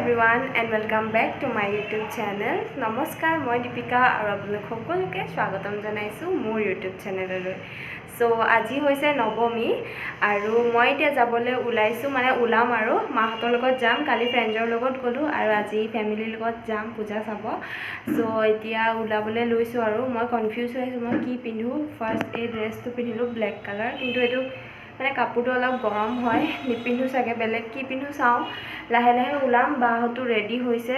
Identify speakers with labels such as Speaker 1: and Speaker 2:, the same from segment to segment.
Speaker 1: everyone and welcome back to my YouTube channel. Namaskar, moi Deepika aru apnalok সকলোকে স্বাগতম জনাইছো মোৰ YouTube চেনেললৈ। So আজি হৈছে নৱমী আৰু মই এতিয়া যাবলৈ ওলাইছো মানে ওলাম আৰু মাহঁতৰ লগত যাম। কালি ফ্ৰেণ্ডৰ লগত গলো আৰু আজি ফ্যামিলিৰ লগত যাম পূজা চাব। সো এতিয়া ওলাবলৈ লৈছো আৰু মই কনফিউজ হৈ আছো মই কি পিন্ধো। ফাৰ্স্ট এই ড্ৰেছটো পিন্ধিলো ব্ল্যাক কালাৰ, কিন্তু এটো মানে কাপোৰটো অলপ গৰম হয়, নিপিন্ধো চাগে, বেলেগ কি পিন্ধো চাওঁ। লাহে লাহে ওলাম, বাহঁতো ৰেডি হৈছে,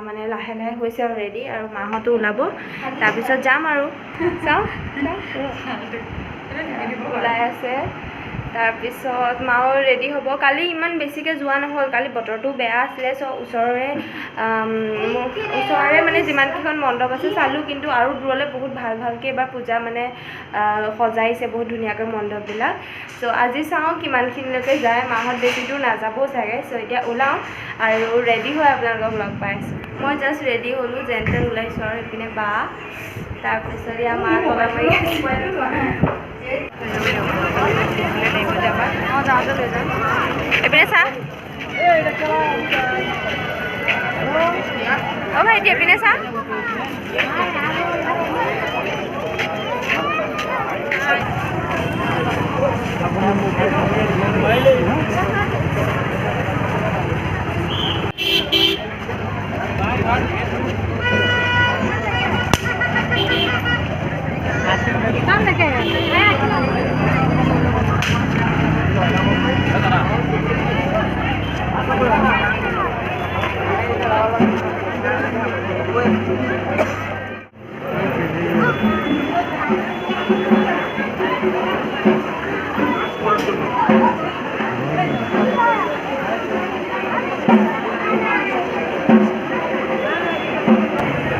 Speaker 1: মানে লাহে লাহে হৈছে আৰু ৰেডি, আৰু মাহঁতো ওলাব, তাৰপিছত যাম আৰু চাওঁ ওলাই আছে। তাৰপিছত মাও ৰেডি হ'ব। কালি ইমান বেছিকৈ যোৱা নহ'ল, কালি বতৰটো বেয়া আছিলে। চ' ওচৰৰে মানে যিমানকেইখন মণ্ডপ আছে চালোঁ, কিন্তু আৰু দূৰলৈ বহুত ভালকৈ এবাৰ পূজা মানে সজাইছে বহুত ধুনীয়াকৈ মণ্ডপবিলাক। চ' আজি চাওঁ কিমানখিনিলৈকে যায়, মাহঁত বেছি দূৰ নাযাবও চাগে। চ' এতিয়া ওলাওঁ আৰু ৰেডি হৈ আপোনালোকক লগ পাইছোঁ। মই জাষ্ট ৰেডি হ'লোঁ, যেন তেন ওলাইছোঁ আৰু এইপিনে বা, তাৰপিছত ইয়াৰ মা তলা মাৰি যাওঁতে লৈ যাম। এইপিনে চা অ' ভাইটি, এইপিনে চা।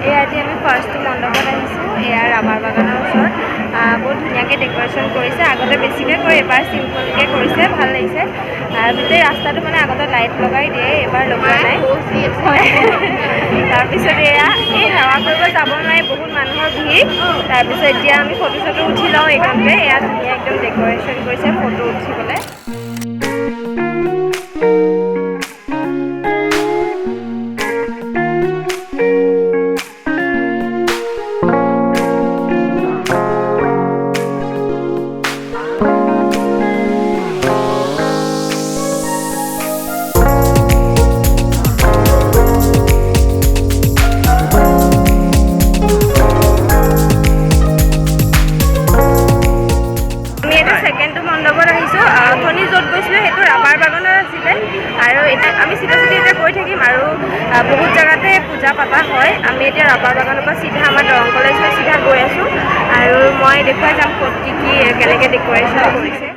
Speaker 1: এয়াতে আমি ফাৰ্ষ্ট মণ্ডপত আহিছোঁ। এয়া ৰাবাৰ বাগানৰ ওচৰত বহুত ধুনীয়াকৈ ডেক'ৰেশ্যন কৰিছে। আগতে বেছিকৈ কৰে, এবাৰ চিম্পলকৈ কৰিছে, ভাল লাগিছে। গোটেই ৰাস্তাটো মানে আগতে লাইট লগাই দিয়ে, এবাৰ লগোৱা নাই। তাৰপিছত এয়া এই সেৱা কৰিব যাব নোৱাৰি, বহুত মানুহৰ ভিৰ। তাৰপিছত এতিয়া আমি ফটো চটো উঠি লওঁ এইখনতে। এয়া ধুনীয়া একদম ডেক'ৰেশ্যন কৰিছে ফটো উঠিবলৈ। আমি চিধা এতিয়া গৈ থাকিম আৰু বহুত জেগাতে পূজা পতা হয়। আমি এতিয়া ৰাবাৰ বাগানৰ পৰা চিধা আমাৰ দৰং কলেজ হৈ চিধা গৈ আছোঁ, আৰু মই দেখুৱাই যাম ক'ত কি কেনেকৈ ডেক'ৰেশ্যন কৰিছে।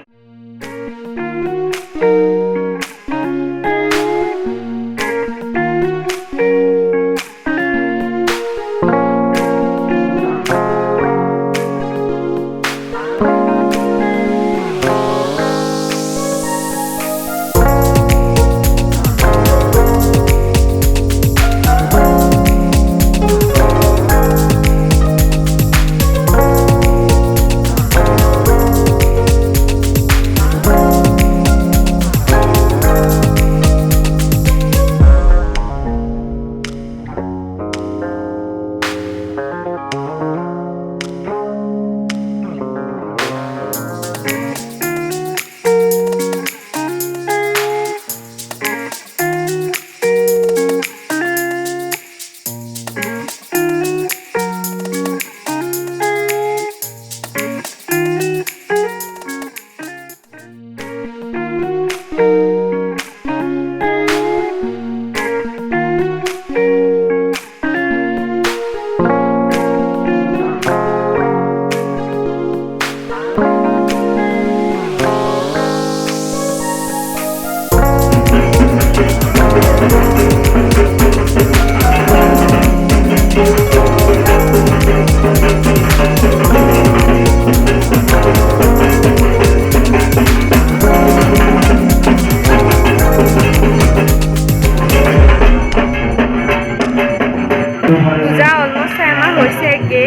Speaker 1: পূজা অলমষ্ট আমাৰ হৈছেগে।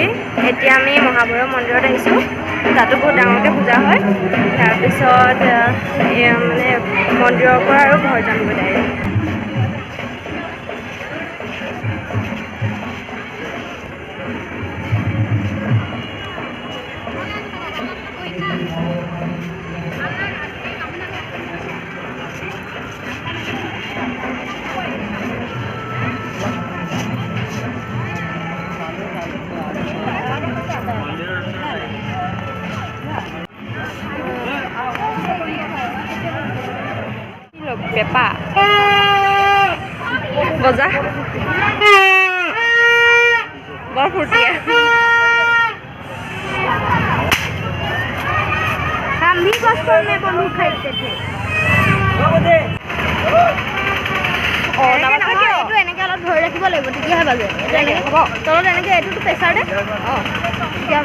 Speaker 1: এতিয়া আমি মহাভৈৰৱ মন্দিৰত আহিছোঁ, তাতো বহুত ডাঙৰকৈ পূজা হয়। তাৰপিছত মানে মন্দিৰৰ পৰা আৰু ঘৰ যামগৈ ডাইৰেক্ট। পেপা বজা বৰ ফূৰ্তিয়ে हम भी बचपन में बलून खरीदते थे এইটো এনেকৈ অলপ ধৰি ৰাখিব লাগিব তেতিয়াহে বাজে হ'ব তলত এনেকৈ এইটোতো প্ৰেছাৰ দে তেতিয়া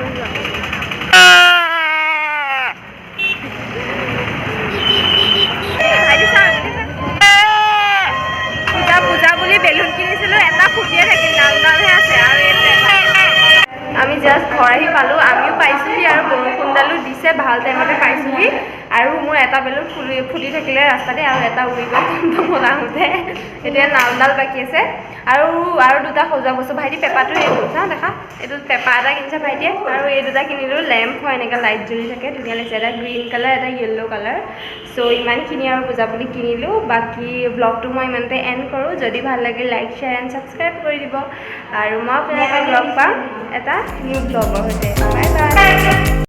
Speaker 1: পূজা পূজা বুলি বেলুন কিনিছিলোঁ এটা ফুটিয়ে থাকিল ডালহে আছে আৰু এইটো আমি জাষ্ট ঘৰ আহি পালোঁ আমিও পাইছোঁহি আৰু বৰষুণডালো দিছে ভাল টাইমতে পাইছোঁহি আৰু মোৰ এটা বেলুন ফুটি থাকিলে ৰাস্তাতে আৰু এটা উৰি গ'ল টমটমত আহোঁতে এতিয়া নালডাল বাকী আছে আৰু দুটা সজোৱা বস্তু ভাইটি পেপাটো এইটো চাওঁ দেখা এইটো পেপা এটা কিনিছে ভাইটিয়ে আৰু এই দুটা কিনিলোঁ লেম্প হয় এনেকৈ লাইট জ্বলি থাকে ধুনীয়া লাগিছে এটা গ্ৰীণ কালাৰ এটা য়েল্ল' কালাৰ চ' ইমানখিনি আৰু পূজা বুলি কিনিলোঁ বাকী ব্লগটো মই ইমানতে এণ্ড কৰোঁ যদি ভাল লাগে লাইক শ্বেয়াৰ এণ্ড ছাবস্ক্ৰাইব কৰি দিব আৰু মই আপোনালোকক লগ পাম এটা নিউ ব্লগৰ সৈতে বাই বাই